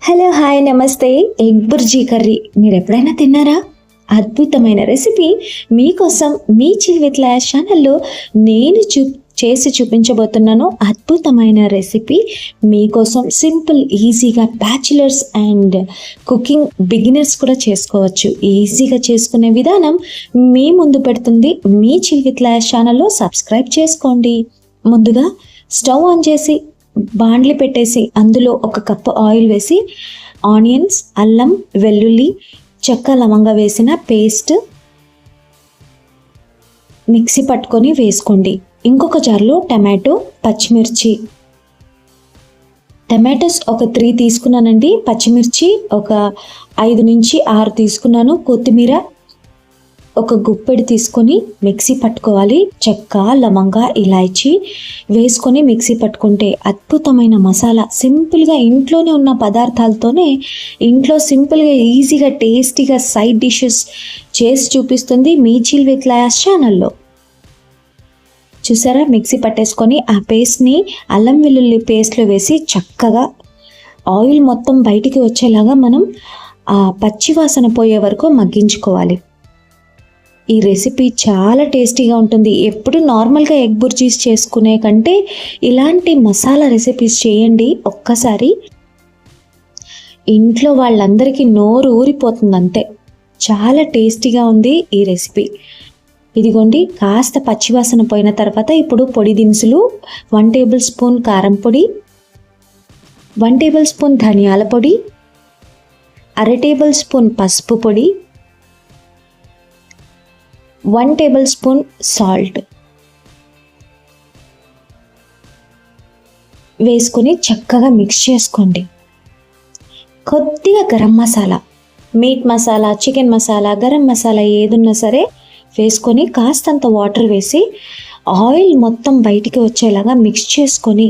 Hello hi నమస్తే. Egg bhurji curry మీరు ఎప్పుడైనా తిన్నారా? అద్భుతమైన రెసిపీ మీకోసం మీ చిల్ విత్ లాష్ ఛానల్లో నేను చేసి చూపించబోతున్నాను. అద్భుతమైన రెసిపీ మీకోసం సింపుల్ ఈజీగా బ్యాచిలర్స్ అండ్ కుకింగ్ బిగినర్స్ కూడా చేసుకోవచ్చు. ఈజీగా చేసుకునే విధానం మీ ముందు పెడుతుంది మీ చిల్ విత్ లాష్ ఛానల్లో. సబ్స్క్రైబ్ చేసుకోండి. ముందుగా స్టవ్ ఆన్ చేసి బాండ్లి పెట్టేసి అందులో 1 కప్పు ఆయిల్ వేసి ఆనియన్స్, అల్లం, వెల్లుల్లి, చెక్క, లవంగ వేసిన పేస్ట్ మిక్సీ పట్టుకొని వేసుకోండి. ఇంకొక జార్లో టమాటో, పచ్చిమిర్చి, టమాటోస్ ఒక 3 తీసుకున్నానండి, పచ్చిమిర్చి ఒక 5 నుంచి 6 తీసుకున్నాను, కొత్తిమీర ఒక గుప్పెడు తీసుకొని మిక్సీ పట్టుకోవాలి. చెక్క, లవంగ, ఇలాచీ వేసుకొని మిక్సీ పట్టుకుంటే అద్భుతమైన మసాలా సింపుల్గా ఇంట్లోనే ఉన్న పదార్థాలతోనే ఇంట్లో సింపుల్గా ఈజీగా టేస్టీగా సైడ్ డిషెస్ చేసి చూపిస్తుంది మీ చిల్ విత్ లాష్ ఛానల్లో. చూసారా, మిక్సీ పట్టేసుకొని ఆ పేస్ట్ని అల్లం వెల్లుల్లి పేస్ట్లో వేసి చక్కగా ఆయిల్ మొత్తం బయటికి వచ్చేలాగా మనం ఆ పచ్చివాసన పోయే వరకు మగ్గించుకోవాలి. ఈ రెసిపీ చాలా టేస్టీగా ఉంటుంది. ఎప్పుడు నార్మల్గా ఎగ్ బుర్జీస్ చేసుకునే కంటే ఇలాంటి మసాలా రెసిపీస్ చేయండి ఒక్కసారి. ఇంట్లో వాళ్ళందరికీ నోరు ఊరిపోతుంది అంతే. చాలా టేస్టీగా ఉంది ఈ రెసిపీ. ఇదిగోండి, కాస్త పచ్చివాసన పోయిన తర్వాత ఇప్పుడు పొడి దినుసులు 1 టేబుల్ స్పూన్ కారం పొడి, 1 టేబుల్ స్పూన్ ధనియాల పొడి, 1/2 టేబుల్ స్పూన్ పసుపు పొడి, 1 టేబుల్ స్పూన్ సాల్ట్ వేసుకొని చక్కగా మిక్స్ చేసుకోండి. కొద్దిగా గరం మసాలా, మీట్ మసాలా, చికెన్ మసాలా, గరం మసాలా ఏదున్నా సరే వేసుకొని కాస్తంత వాటర్ వేసి ఆయిల్ మొత్తం బయటికి వచ్చేలాగా మిక్స్ చేసుకొని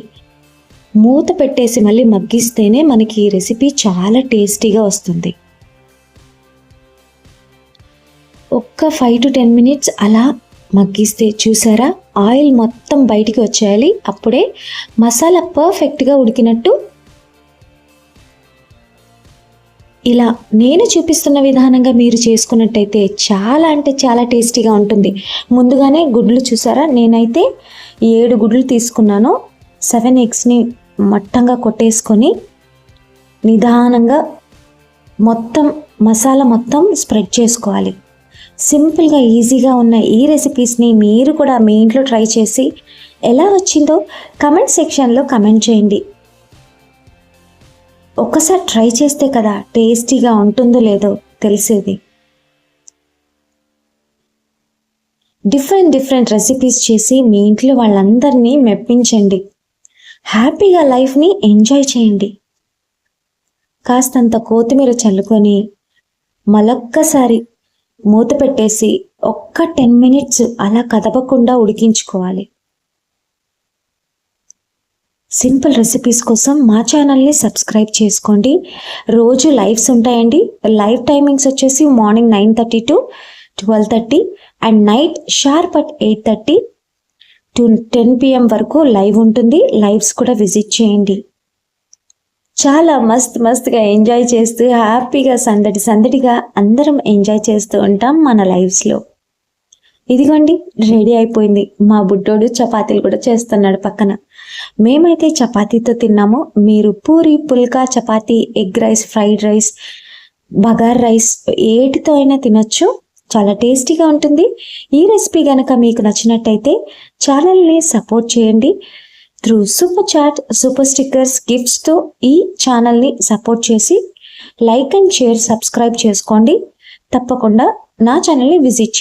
మూత పెట్టేసి మళ్ళీ మగ్గిస్తేనే మనకి ఈ రెసిపీ చాలా టేస్టీగా వస్తుంది. ఒక్క 5 to 10 minutes అలా మగ్గిస్తే చూసారా, ఆయిల్ మొత్తం బయటికి వచ్చేయాలి. అప్పుడే మసాలా పర్ఫెక్ట్గా ఉడికినట్టు. ఇలా నేను చూపిస్తున్న విధానంగా మీరు చేసుకున్నట్టయితే చాలా అంటే చాలా టేస్టీగా ఉంటుంది. ముందుగానే గుడ్లు చూసారా, నేనైతే 7 గుడ్లు తీసుకున్నాను. 7 ఎగ్స్ని మట్టంగా కొట్టేసుకొని నిదానంగా మొత్తం మసాలా మొత్తం స్ప్రెడ్ చేసుకోవాలి. సింపుల్గా ఈజీగా ఉన్న ఈ రెసిపీస్ని మీరు కూడా మీ ఇంట్లో ట్రై చేసి ఎలా వచ్చిందో కమెంట్ సెక్షన్లో కమెంట్ చేయండి. ఒక్కసారి ట్రై చేస్తే కదా టేస్టీగా ఉంటుందో లేదో తెలిసేది. డిఫరెంట్ రెసిపీస్ చేసి మీ ఇంట్లో వాళ్ళందరినీ మెప్పించండి. హ్యాపీగా లైఫ్ని ఎంజాయ్ చేయండి. కాస్తంత కొత్తిమీర చల్లుకొని మళ్ళొక్కసారి మూత పెట్టేసి ఒక్క 10 minutes అలా కదపకుండా ఉడికించుకోవాలి. సింపుల్ రెసిపీస్ కోసం మా ఛానల్ని సబ్స్క్రైబ్ చేసుకోండి. రోజు లైవ్స్ ఉంటాయండి. లైవ్ టైమింగ్స్ వచ్చేసి morning 9:30 to 12:30 and night sharp at 8:30 to 10 PM వరకు లైవ్ ఉంటుంది. లైవ్స్ కూడా విజిట్ చేయండి. చాలా మస్తుగా ఎంజాయ్ చేస్తూ హ్యాపీగా సందడిగా అందరం ఎంజాయ్ చేస్తూ ఉంటాం మన లైవ్స్లో. ఇదిగోండి, రెడీ అయిపోయింది. మా బుడ్డోడు చపాతీలు కూడా చేస్తున్నాడు పక్కన. మేమైతే చపాతీతో తిన్నాము. మీరు puri, pulka, chapati, egg rice, fried rice, bagara rice ఏటితో అయినా తినొచ్చు. చాలా టేస్టీగా ఉంటుంది. ఈ రెసిపీ కనుక మీకు నచ్చినట్టయితే ఛానల్ని సపోర్ట్ చేయండి. Through super chat, super stickers, గిఫ్ట్స్తో ఈ ఛానల్ని సపోర్ట్ చేసి లైక్ అండ్ షేర్, సబ్స్క్రైబ్ చేసుకోండి. తప్పకుండా నా ఛానల్ని విజిట్ చేయండి.